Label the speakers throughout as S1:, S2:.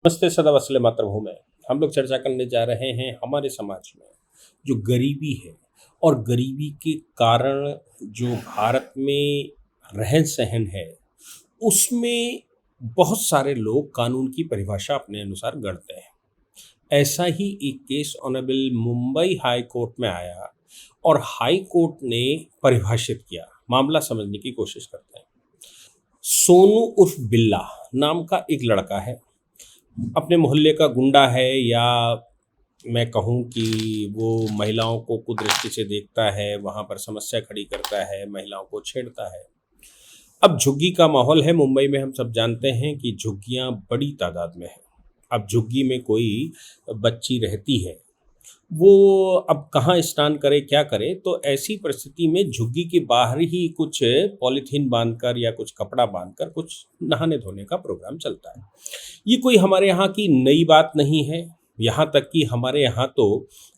S1: नमस्ते सदा वसले मातृभूमि में हम लोग चर्चा करने जा रहे हैं हमारे समाज में जो गरीबी है और गरीबी के कारण जो भारत में रहन सहन है उसमें बहुत सारे लोग कानून की परिभाषा अपने अनुसार गढ़ते हैं। ऐसा ही एक case honourable Mumbai high court में आया और हाई कोर्ट ने परिभाषित किया। मामला समझने की कोशिश करते हैं। सोनू उर्फ बिल्ला नाम का एक लड़का है, अपने मोहल्ले का गुंडा है, या मैं कहूँ कि वो महिलाओं को कुदृष्टि से देखता है, वहाँ पर समस्या खड़ी करता है, महिलाओं को छेड़ता है। अब झुग्गी का माहौल है मुंबई में, हम सब जानते हैं कि झुग्गियाँ बड़ी तादाद में हैं। अब झुग्गी में कोई बच्ची रहती है, वो अब कहाँ स्नान करे, क्या करे, तो ऐसी परिस्थिति में झुग्गी के बाहर ही कुछ पॉलीथीन बांधकर या कुछ कपड़ा बांधकर कुछ नहाने धोने का प्रोग्राम चलता है। ये कोई हमारे यहाँ की नई बात नहीं है। यहाँ तक कि हमारे यहाँ तो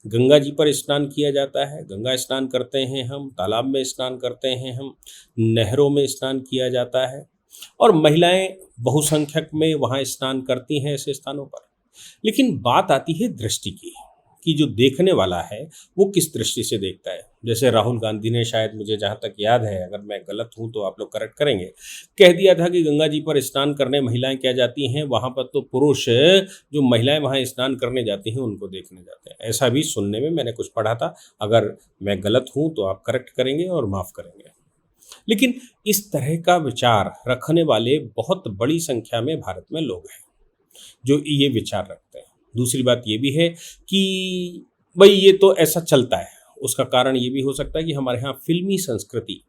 S1: गंगा जी पर स्नान किया जाता है, गंगा स्नान करते हैं हम, तालाब में स्नान करते हैं हम, नहरों में स्नान किया जाता है और महिलाएं बहुसंख्यक में वहाँ स्नान करती हैं ऐसे स्थानों पर। लेकिन बात आती है दृष्टि की, कि जो देखने वाला है वो किस दृष्टि से देखता है। जैसे राहुल गांधी ने, शायद मुझे जहाँ तक याद है, अगर मैं गलत हूँ तो आप लोग करेक्ट करेंगे, कह दिया था कि गंगा जी पर स्नान करने महिलाएं क्या जाती हैं, वहाँ पर तो पुरुष जो महिलाएं वहाँ स्नान करने जाती हैं उनको देखने जाते हैं। ऐसा भी सुनने में मैंने कुछ पढ़ा था। अगर मैं गलत हूँ तो आप करेक्ट करेंगे और माफ़ करेंगे। लेकिन इस तरह का विचार रखने वाले बहुत बड़ी संख्या में भारत में लोग हैं जो ये विचार रखते हैं। दूसरी बात ये भी है कि भाई ये तो ऐसा चलता है। उसका कारण ये भी हो सकता है कि हमारे यहाँ फिल्मी संस्कृति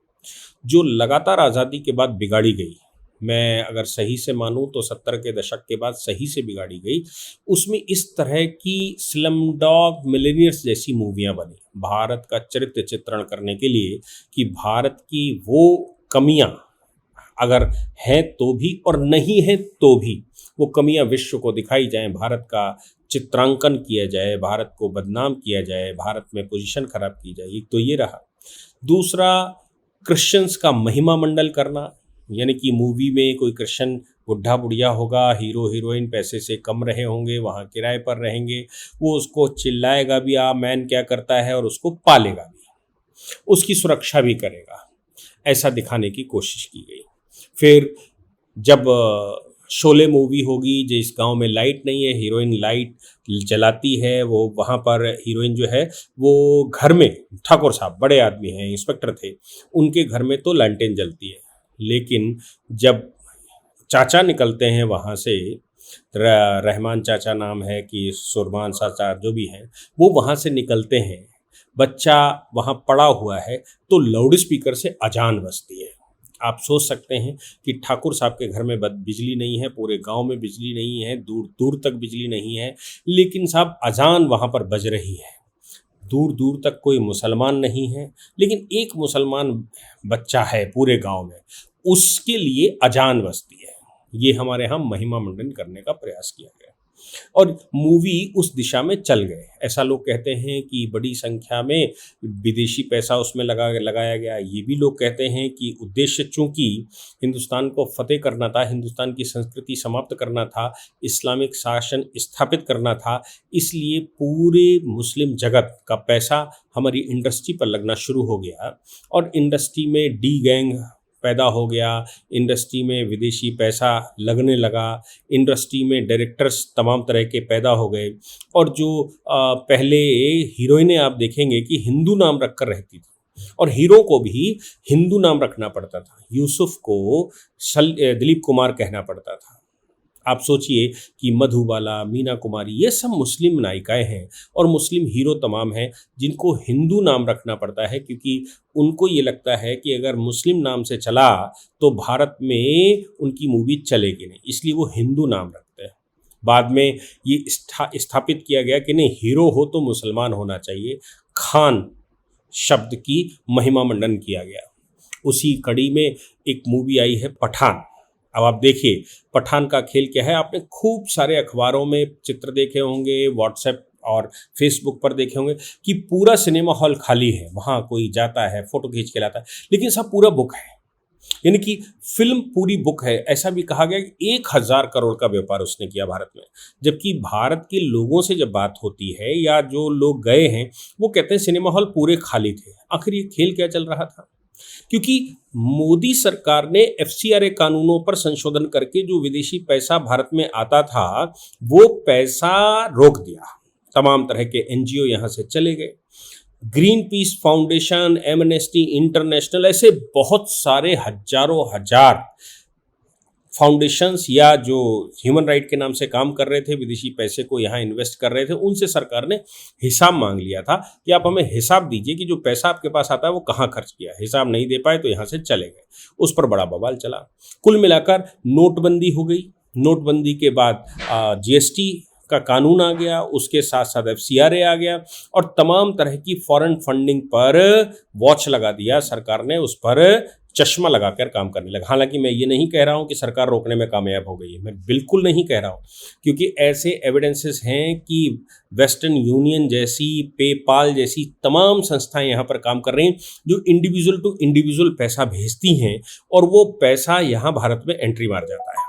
S1: जो लगातार आज़ादी के बाद बिगाड़ी गई, मैं अगर सही से मानूं तो 70 के दशक के बाद सही से बिगाड़ी गई, उसमें इस तरह की स्लम डॉग मिलेनियर्स जैसी मूवियाँ बनी भारत का चरित्र चित्रण करने के लिए, कि भारत की वो कमियाँ अगर हैं तो भी और नहीं हैं तो भी वो कमियां विश्व को दिखाई जाएं, भारत का चित्रांकन किया जाए, भारत को बदनाम किया जाए, भारत में पोजीशन खराब की जाए। एक तो ये रहा। दूसरा, क्रिश्चियंस का महिमा मंडल करना, यानी कि मूवी में कोई क्रिश्चियन बुढ़ा बुढ़िया होगा, हीरो हीरोइन पैसे से कम रहे होंगे, वहाँ किराए पर रहेंगे, वो उसको चिल्लाएगा भी, आ मैन क्या करता है, और उसको पालेगा भी, उसकी सुरक्षा भी करेगा, ऐसा दिखाने की कोशिश की गई। फिर जब शोले मूवी होगी, जिस गांव में लाइट नहीं है, हीरोइन लाइट जलाती है, वो वहाँ पर हीरोइन जो है वो घर में, ठाकुर साहब बड़े आदमी हैं, इंस्पेक्टर थे, उनके घर में तो लैंटेन जलती है। लेकिन जब चाचा निकलते हैं वहाँ से, रहमान चाचा नाम है कि सुरमान चाचा जो भी हैं, वो वहाँ से निकलते हैं, बच्चा वहाँ पड़ा हुआ है, तो लाउड स्पीकर से अजान बजती है। आप सोच सकते हैं कि ठाकुर साहब के घर में बिजली नहीं है, पूरे गांव में बिजली नहीं है, दूर दूर तक बिजली नहीं है, लेकिन साहब अजान वहाँ पर बज रही है। दूर दूर तक कोई मुसलमान नहीं है, लेकिन एक मुसलमान बच्चा है पूरे गांव में, उसके लिए अजान बजती है। ये हमारे यहाँ महिमा मंडन करने का प्रयास किया गया और मूवी उस दिशा में चल गए। ऐसा लोग कहते हैं कि बड़ी संख्या में विदेशी पैसा उसमें लगाया गया। ये भी लोग कहते हैं कि उद्देश्य चूंकि हिंदुस्तान को फतेह करना था, हिंदुस्तान की संस्कृति समाप्त करना था, इस्लामिक शासन स्थापित करना था, इसलिए पूरे मुस्लिम जगत का पैसा हमारी इंडस्ट्री पर लगना शुरू हो गया और इंडस्ट्री में डी गैंग पैदा हो गया, इंडस्ट्री में विदेशी पैसा लगने लगा, इंडस्ट्री में डायरेक्टर्स तमाम तरह के पैदा हो गए। और जो पहले हीरोइनें आप देखेंगे कि हिंदू नाम रखकर रहती थी और हीरो को भी हिंदू नाम रखना पड़ता था। यूसुफ को दिलीप कुमार कहना पड़ता था। आप सोचिए कि मधुबाला, मीना कुमारी, ये सब मुस्लिम नायिकाएं हैं और मुस्लिम हीरो तमाम हैं जिनको हिंदू नाम रखना पड़ता है, क्योंकि उनको ये लगता है कि अगर मुस्लिम नाम से चला तो भारत में उनकी मूवी चलेगी नहीं, इसलिए वो हिंदू नाम रखते हैं। बाद में ये स्थापित किया गया कि नहीं, हीरो हो तो मुसलमान होना चाहिए। खान शब्द की महिमा मंडन किया गया। उसी कड़ी में एक मूवी आई है पठान। अब आप देखिए पठान का खेल क्या है। आपने खूब सारे अखबारों में चित्र देखे होंगे, व्हाट्सएप और फेसबुक पर देखे होंगे कि पूरा सिनेमा हॉल खाली है, वहाँ कोई जाता है, फोटो खींच के लाता है, लेकिन सब पूरा बुक है। यानी कि फ़िल्म पूरी बुक है। ऐसा भी कहा गया कि 1000 करोड़ का व्यापार उसने किया भारत में। जबकि भारत के लोगों से जब बात होती है या जो लोग गए हैं, वो कहते हैं सिनेमा हॉल पूरे खाली थे। आखिर ये खेल क्या चल रहा था? क्योंकि मोदी सरकार ने एफसीआरए कानूनों पर संशोधन करके जो विदेशी पैसा भारत में आता था, वो पैसा रोक दिया। तमाम तरह के एनजीओ यहाँ से चले गए। Green peace foundation, amnesty international, ऐसे बहुत सारे हजारों हजार फाउंडेशंस या जो ह्यूमन राइट के नाम से काम कर रहे थे, विदेशी पैसे को यहाँ इन्वेस्ट कर रहे थे, उनसे सरकार ने हिसाब मांग लिया था कि आप हमें हिसाब दीजिए कि जो पैसा आपके पास आता है वो कहाँ खर्च किया। हिसाब नहीं दे पाए तो यहाँ से चले गए। उस पर बड़ा बवाल चला। कुल मिलाकर नोटबंदी हो गई। नोटबंदी के बाद जीएसटी का कानून आ गया, उसके साथ साथ एफसीआरए आ गया और तमाम तरह की फॉरेन फंडिंग पर वॉच लगा दिया सरकार ने, उस पर चश्मा लगाकर काम करने लगा। हालांकि मैं ये नहीं कह रहा हूँ कि सरकार रोकने में कामयाब हो गई है, मैं बिल्कुल नहीं कह रहा हूँ, क्योंकि ऐसे एविडेंसेस हैं कि वेस्टर्न यूनियन जैसी, पेपाल जैसी तमाम संस्थाएं यहाँ पर काम कर रही हैं जो इंडिविजुअल टू इंडिविजुअल पैसा भेजती हैं और वो पैसा यहाँ भारत में एंट्री मार जाता है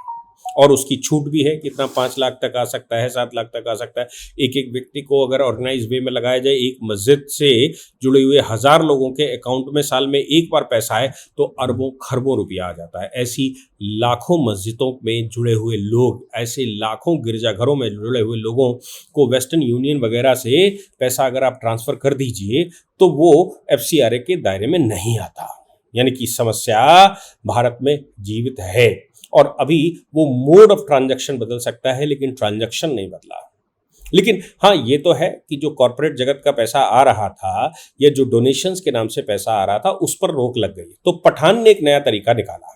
S1: और उसकी छूट भी है। कितना 5 लाख तक आ सकता है, 7 लाख तक आ सकता है। एक एक व्यक्ति को अगर ऑर्गेनाइज वे में लगाया जाए, एक मस्जिद से जुड़े हुए 1000 लोगों के अकाउंट में साल में एक बार पैसा है तो अरबों खरबों रुपया आ जाता है। ऐसी लाखों मस्जिदों में जुड़े हुए लोग, ऐसे लाखों गिरजाघरों में जुड़े हुए लोगों को वेस्टर्न यूनियन वगैरह से पैसा अगर आप ट्रांसफ़र कर दीजिए तो वो एफसीआरए के दायरे में नहीं आता। यानी कि समस्या भारत में जीवित है और अभी वो मोड ऑफ ट्रांजैक्शन बदल सकता है लेकिन ट्रांजैक्शन नहीं बदला। लेकिन हाँ, ये तो है कि जो कॉरपोरेट जगत का पैसा आ रहा था या जो डोनेशंस के नाम से पैसा आ रहा था, उस पर रोक लग गई। तो पठान ने एक नया तरीका निकाला।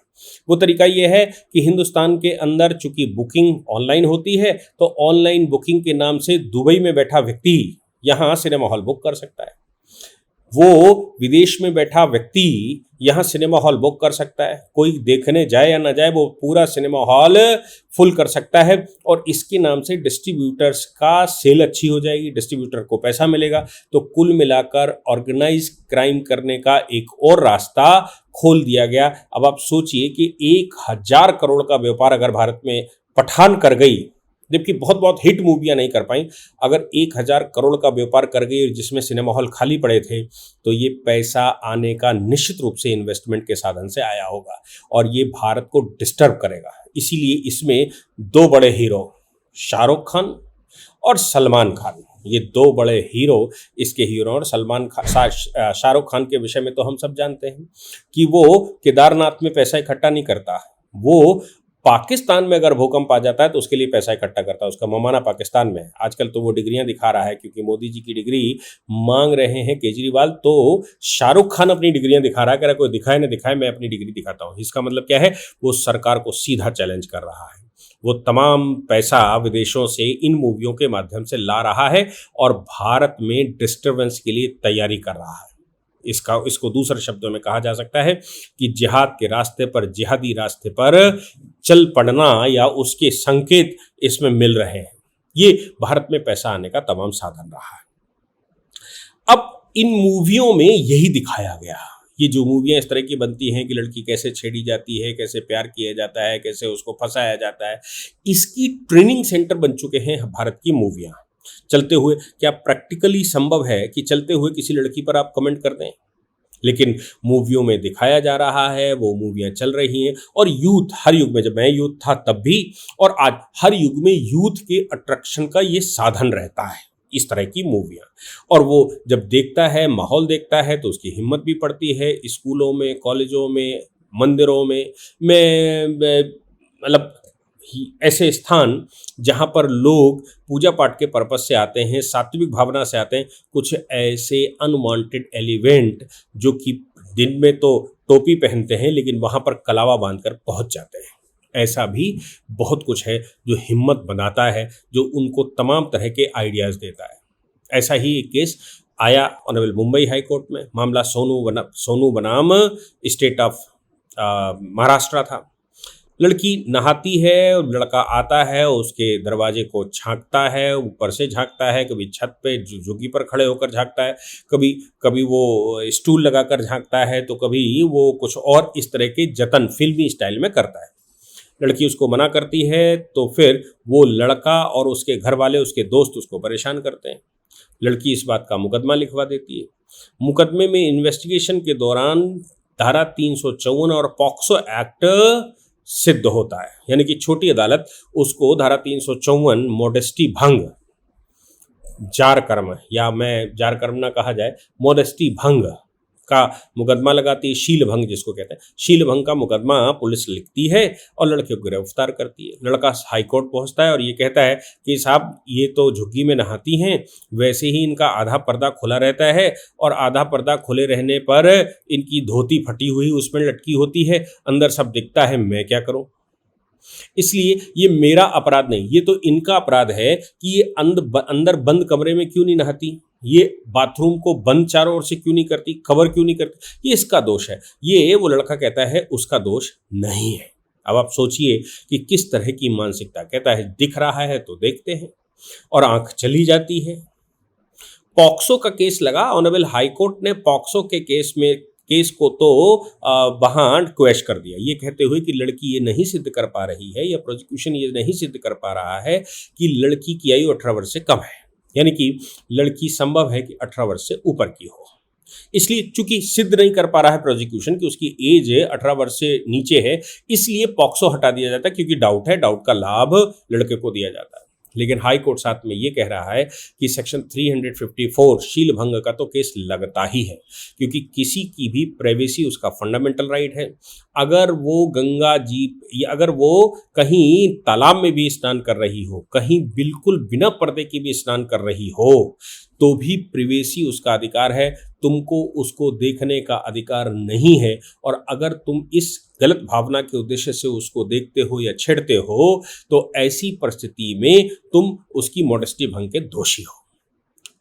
S1: वो तरीका ये है कि हिंदुस्तान के अंदर चूंकि बुकिंग ऑनलाइन होती है तो ऑनलाइन बुकिंग के नाम से दुबई में बैठा व्यक्ति यहाँ सिनेमा हॉल बुक कर सकता है। वो विदेश में बैठा व्यक्ति यहाँ सिनेमा हॉल बुक कर सकता है। कोई देखने जाए या ना जाए, वो पूरा सिनेमा हॉल फुल कर सकता है और इसके नाम से डिस्ट्रीब्यूटर्स का सेल अच्छी हो जाएगी, डिस्ट्रीब्यूटर को पैसा मिलेगा। तो कुल मिलाकर ऑर्गेनाइज क्राइम करने का एक और रास्ता खोल दिया गया। अब आप सोचिए कि 1000 करोड़ का व्यापार अगर भारत में पठान कर गई, जबकि बहुत बहुत हिट मूवियाँ नहीं कर पाई, अगर 1000 करोड़ का व्यापार कर गई जिसमें सिनेमा हॉल खाली पड़े थे, तो ये पैसा आने का निश्चित रूप से इन्वेस्टमेंट के साधन से आया होगा और ये भारत को डिस्टर्ब करेगा। इसीलिए इसमें 2 बड़े हीरो, शाहरुख खान और सलमान खान, ये 2 बड़े हीरो, इसके हीरो। और शाहरुख खान के विषय में तो हम सब जानते हैं कि वो केदारनाथ में पैसा इकट्ठा नहीं करता, वो पाकिस्तान में अगर भूकंप आ जाता है तो उसके लिए पैसा इकट्ठा करता है। उसका ममाना पाकिस्तान में है। आजकल तो वो डिग्रियां दिखा रहा है क्योंकि मोदी जी की डिग्री मांग रहे हैं केजरीवाल, तो शाहरुख खान अपनी डिग्रियां दिखा रहा है। कह रहा है कोई दिखाए ना दिखाए, मैं अपनी डिग्री दिखाता हूँ। इसका मतलब क्या है? वो सरकार को सीधा चैलेंज कर रहा है। वो तमाम पैसा विदेशों से इन मूवियों के माध्यम से ला रहा है और भारत में डिस्टर्बेंस के लिए तैयारी कर रहा है। इसको दूसरे शब्दों में कहा जा सकता है कि जिहाद के रास्ते पर, जिहादी रास्ते पर चल पड़ना या उसके संकेत इसमें मिल रहे हैं। ये भारत में पैसा आने का तमाम साधन रहा है। अब इन मूवियों में यही दिखाया गया। ये जो मूवियाँ इस तरह की बनती हैं कि लड़की कैसे छेड़ी जाती है, कैसे प्यार किया जाता है, कैसे उसको फंसाया जाता है, इसकी ट्रेनिंग सेंटर बन चुके हैं भारत की मूवियाँ। चलते हुए क्या प्रैक्टिकली संभव है कि चलते हुए किसी लड़की पर आप कमेंट कर दें? लेकिन मूवियों में दिखाया जा रहा है, वो मूवियाँ चल रही हैं और यूथ, हर युग में, जब मैं यूथ था तब भी और आज, हर युग में यूथ के अट्रैक्शन का ये साधन रहता है, इस तरह की मूवियाँ। और वो जब देखता है, माहौल देखता है, तो उसकी हिम्मत भी पड़ती है। स्कूलों में, कॉलेजों में, मंदिरों में मतलब ऐसे स्थान जहाँ पर लोग पूजा पाठ के पर्पज से आते हैं, सात्विक भावना से आते हैं, कुछ ऐसे अनवांटेड एलिमेंट जो कि दिन में तो टोपी पहनते हैं लेकिन वहाँ पर कलावा बांधकर पहुँच जाते हैं। ऐसा भी बहुत कुछ है जो हिम्मत बनाता है, जो उनको तमाम तरह के आइडियाज़ देता है। ऐसा ही एक केस आया ऑनरेबल मुंबई हाई कोर्ट में। मामला सोनू बनाम स्टेट ऑफ महाराष्ट्र था। लड़की नहाती है और लड़का आता है, उसके दरवाजे को झाँकता है, ऊपर से झाँकता है, कभी छत पे झुग्गी पर खड़े होकर झाँकता है, कभी कभी वो स्टूल लगाकर झाँकता है, तो कभी वो कुछ और इस तरह के जतन फ़िल्मी स्टाइल में करता है। लड़की उसको मना करती है, तो फिर वो लड़का और उसके घर वाले, उसके दोस्त उसको परेशान करते हैं। लड़की इस बात का मुकदमा लिखवा देती है। मुकदमे में इन्वेस्टिगेशन के दौरान धारा 354 और पॉक्सो एक्ट सिद्ध होता है, यानी कि छोटी अदालत उसको धारा 354 मोडेस्टी भंग, जार कर्म, या मैं जार कर्म ना कहा जाए, मोडेस्टी भंग का मुकदमा लगाती है, शील भंग जिसको कहते हैं। शील भंग का मुकदमा पुलिस लिखती है और लड़के को गिरफ्तार करती है। लड़का हाईकोर्ट पहुंचता है और ये कहता है कि साहब ये तो झुग्गी में नहाती हैं, वैसे ही इनका आधा पर्दा खुला रहता है और आधा पर्दा खुले रहने पर इनकी धोती फटी हुई उसमें लटकी होती है, अंदर सब दिखता है, मैं क्या करूं। इसलिए ये मेरा अपराध नहीं, ये तो इनका अपराध है कि ये अंदर बंद कमरे में क्यों नहीं नहाती, ये बाथरूम को बंद चारों ओर से क्यों नहीं करती, कवर क्यों नहीं करती, ये इसका दोष है। ये वो लड़का कहता है उसका दोष नहीं है। अब आप सोचिए कि किस तरह की मानसिकता। कहता है दिख रहा है तो देखते हैं, और आंख चली जाती है। पॉक्सो का केस लगा, ऑनरेबल हाईकोर्ट ने पॉक्सो के केस को तो वहाँ क्वेश कर दिया, ये कहते हुए कि लड़की ये नहीं सिद्ध कर पा रही है, या प्रोसिक्यूशन ये नहीं सिद्ध कर पा रहा है कि लड़की की आयु 18 वर्ष से कम है, यानी कि लड़की संभव है कि 18 वर्ष से ऊपर की हो। इसलिए चूंकि सिद्ध नहीं कर पा रहा है प्रोसिक्यूशन कि उसकी एज 18 वर्ष से नीचे है, इसलिए पॉक्सो हटा दिया जाता है, क्योंकि डाउट है, डाउट का लाभ लड़के को दिया जाता है। लेकिन हाई कोर्ट साथ में ये कह रहा है कि सेक्शन 354 शील भंग का तो केस लगता ही है, क्योंकि किसी की भी प्राइवेसी उसका फंडामेंटल राइट है। अगर वो गंगा जी, या अगर वो कहीं तालाब में भी स्नान कर रही हो, कहीं बिल्कुल बिना पर्दे के भी स्नान कर रही हो, तो भी प्रिवेसी उसका अधिकार है, तुमको उसको देखने का अधिकार नहीं है। और अगर तुम इस गलत भावना के उद्देश्य से उसको देखते हो या छेड़ते हो, तो ऐसी परिस्थिति में तुम उसकी मॉडेस्टी भंग के दोषी हो।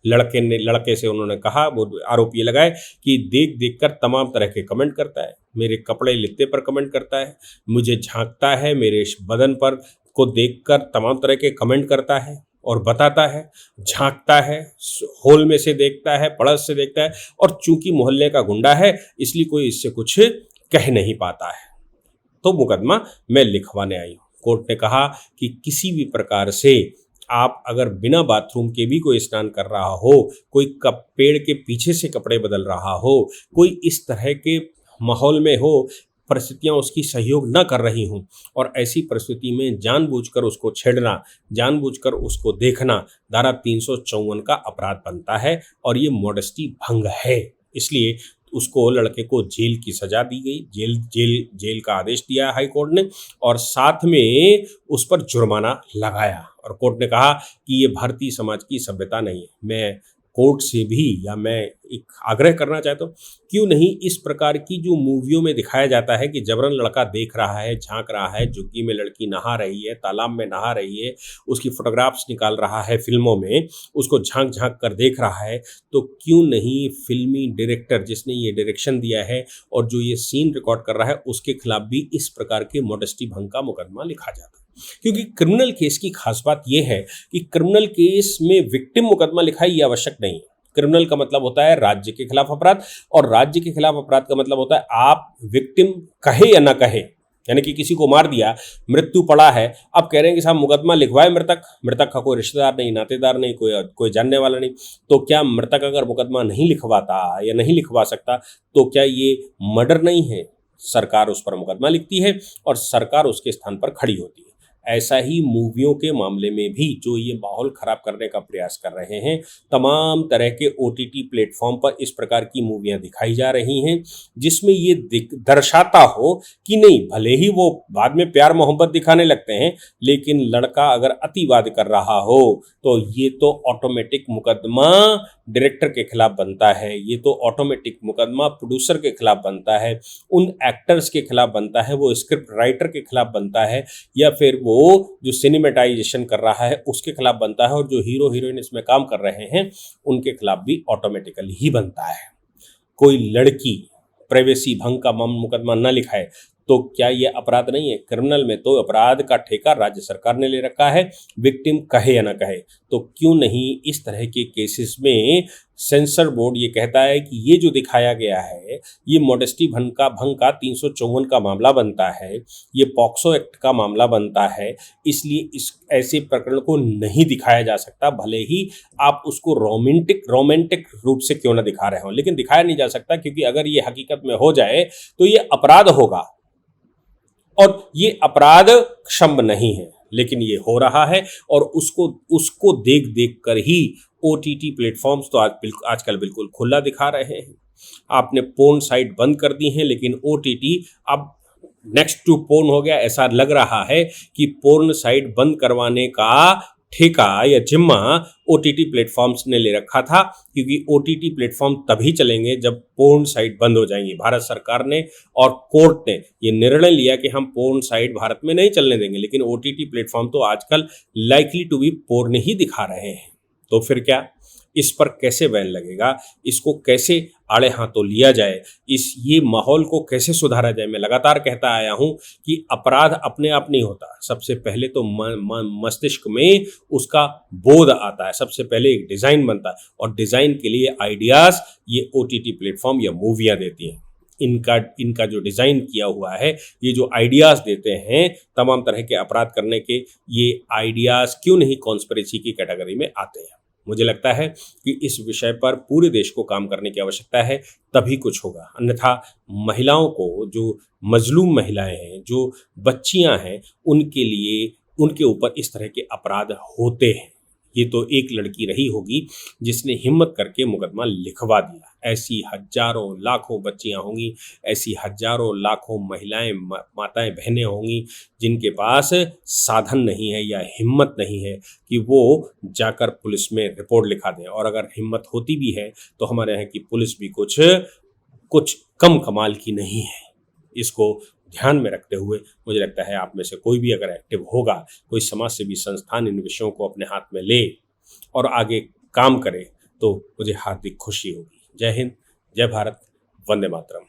S1: लड़के से उन्होंने कहा, वो आरोप ये लगाए कि देख देख कर तमाम तरह के कमेंट करता है, मेरे कपड़े लित्ते पर कमेंट करता है, मुझे झांकता है, मेरे बदन पर को देखकर तमाम तरह के कमेंट करता है और बताता है, झांकता है, होल में से देखता है, पड़ोस से देखता है, और चूंकि मोहल्ले का गुंडा है इसलिए कोई इससे कुछ कह नहीं पाता है, तो मुकदमा मैं लिखवाने आई हूँ। कोर्ट ने कहा कि किसी भी प्रकार से आप अगर बिना बाथरूम के भी कोई स्नान कर रहा हो, कोई पेड़ के पीछे से कपड़े बदल रहा हो, कोई इस तरह के माहौल में हो, परिस्थितियां उसकी सहयोग न कर रही हों, और ऐसी परिस्थिति में जानबूझकर उसको छेड़ना, जानबूझकर उसको देखना धारा 354 का अपराध बनता है, और ये मॉडेस्टी भंग है। इसलिए उसको, लड़के को जेल की सजा दी गई, जेल का आदेश दिया हाई कोर्ट ने, और साथ में उस पर जुर्माना लगाया। और कोर्ट ने कहा कि ये भारतीय समाज की सभ्यता नहीं है। मैं कोर्ट से भी, या मैं एक आग्रह करना चाहता हूँ, क्यों नहीं इस प्रकार की जो मूवियों में दिखाया जाता है कि जबरन लड़का देख रहा है, झांक रहा है, झुग्गी में लड़की नहा रही है, तालाब में नहा रही है, उसकी फोटोग्राफ्स निकाल रहा है फिल्मों में, उसको झांक झांक कर देख रहा है, तो क्यों नहीं फिल्मी डायरेक्टर जिसने ये डायरेक्शन दिया है और जो ये सीन रिकॉर्ड कर रहा है, उसके खिलाफ भी इस प्रकार के मॉडेस्टी भंग का मुकदमा लिखा जाता है। क्योंकि क्रिमिनल केस की खास बात यह है कि क्रिमिनल केस में विक्टिम मुकदमा लिखा ये आवश्यक नहीं है। क्रिमिनल का मतलब होता है राज्य के खिलाफ अपराध, और राज्य के खिलाफ अपराध का मतलब होता है आप विक्टिम कहे या ना कहे, यानी कि किसी को मार दिया, मृत्यु पड़ा है, अब कह रहे हैं कि साहब मुकदमा लिखवाए, मृतक का कोई रिश्तेदार नहीं, नातेदार नहीं, कोई जानने वाला नहीं, तो क्या मृतक अगर मुकदमा नहीं लिखवाता या नहीं लिखवा सकता, तो क्या ये मर्डर नहीं है? सरकार उस पर मुकदमा लिखती है और सरकार उसके स्थान पर खड़ी होती है। ऐसा ही मूवियों के मामले में भी, जो ये माहौल खराब करने का प्रयास कर रहे हैं, तमाम तरह के OTT प्लेटफॉर्म पर इस प्रकार की मूवियां दिखाई जा रही हैं, जिसमें ये दर्शाता हो कि नहीं, भले ही वो बाद में प्यार मोहब्बत दिखाने लगते हैं, लेकिन लड़का अगर अतिवाद कर रहा हो तो ये तो ऑटोमेटिक मुकदमा डायरेक्टर के खिलाफ बनता है, ये तो ऑटोमेटिक मुकदमा प्रोड्यूसर के खिलाफ बनता है, उन एक्टर्स के खिलाफ बनता है, वो स्क्रिप्ट राइटर के खिलाफ बनता है, या फिर वो जो सिनेमेटाइजेशन कर रहा है उसके खिलाफ बनता है, और जो हीरो हीरोइन इसमें काम कर रहे हैं उनके खिलाफ भी ऑटोमेटिकली ही बनता है। कोई लड़की प्राइवेसी भंग का मुकदमा न लिखाए तो क्या ये अपराध नहीं है? क्रिमिनल में तो अपराध का ठेका राज्य सरकार ने ले रखा है, विक्टिम कहे या ना कहे। तो क्यों नहीं इस तरह के केसेस में सेंसर बोर्ड ये कहता है कि ये जो दिखाया गया है, ये मॉडेस्टी भंग का 354 का मामला बनता है, ये पॉक्सो एक्ट का मामला बनता है, इसलिए इस ऐसे प्रकरण को नहीं दिखाया जा सकता, भले ही आप उसको रोमांटिक रूप से क्यों ना दिखा रहे हो, लेकिन दिखाया नहीं जा सकता, क्योंकि अगर ये हकीकत में हो जाए तो ये अपराध होगा और ये अपराध क्षम्य नहीं है, लेकिन ये हो रहा है। और उसको देख देख कर ही ओटीटी प्लेटफॉर्म्स तो आजकल बिल्कुल खुला दिखा रहे हैं। आपने पोर्न साइट बंद कर दी हैं, लेकिन ओटीटी अब नेक्स्ट टू पोर्न हो गया। ऐसा लग रहा है कि पोर्न साइट बंद करवाने का ठेका या जिम्मा ओटीटी प्लेटफॉर्म्स ने ले रखा था, क्योंकि ओटीटी प्लेटफॉर्म तभी चलेंगे जब पोर्न साइट बंद हो जाएंगी। भारत सरकार ने और कोर्ट ने ये निर्णय लिया कि हम पोर्न साइट भारत में नहीं चलने देंगे, लेकिन ओटीटी प्लेटफॉर्म तो आजकल लाइकली टू बी पोर्न ही दिखा रहे हैं। तो फिर क्या, इस पर कैसे बैन लगेगा, इसको कैसे आड़े हाथों लिया जाए, ये माहौल को कैसे सुधारा जाए। मैं लगातार कहता आया हूं कि अपराध अपने आप नहीं होता, सबसे पहले तो मस्तिष्क में उसका बोध आता है, सबसे पहले एक डिज़ाइन बनता है, और डिज़ाइन के लिए आइडियाज़ ये ओटीटी प्लेटफॉर्म या मूवियाँ देती हैं। इनका जो डिज़ाइन किया हुआ है, ये जो आइडियाज़ देते हैं तमाम तरह के अपराध करने के, ये आइडियाज़ क्यों नहीं कॉन्स्पिरेसी की कैटेगरी में आते हैं। मुझे लगता है कि इस विषय पर पूरे देश को काम करने की आवश्यकता है, तभी कुछ होगा। अन्यथा महिलाओं को, जो मजलूम महिलाएं हैं, जो बच्चियां हैं, उनके लिए उनके ऊपर इस तरह के अपराध होते हैं। ये तो एक लड़की रही होगी जिसने हिम्मत करके मुकदमा लिखवा दिया। ऐसी हजारों लाखों बच्चियां होंगी, ऐसी हजारों लाखों महिलाएं, माताएं, बहनें होंगी जिनके पास साधन नहीं है या हिम्मत नहीं है कि वो जाकर पुलिस में रिपोर्ट लिखा दें। और अगर हिम्मत होती भी है तो हमारे यहाँ की पुलिस भी कुछ कम कमाल की नहीं है। इसको ध्यान में रखते हुए मुझे लगता है आप में से कोई भी अगर एक्टिव होगा, कोई समाज सेवी संस्थान इन विषयों को अपने हाथ में ले और आगे काम करे, तो मुझे हार्दिक खुशी होगी। जय हिंद, जय भारत, वंदे मातरम।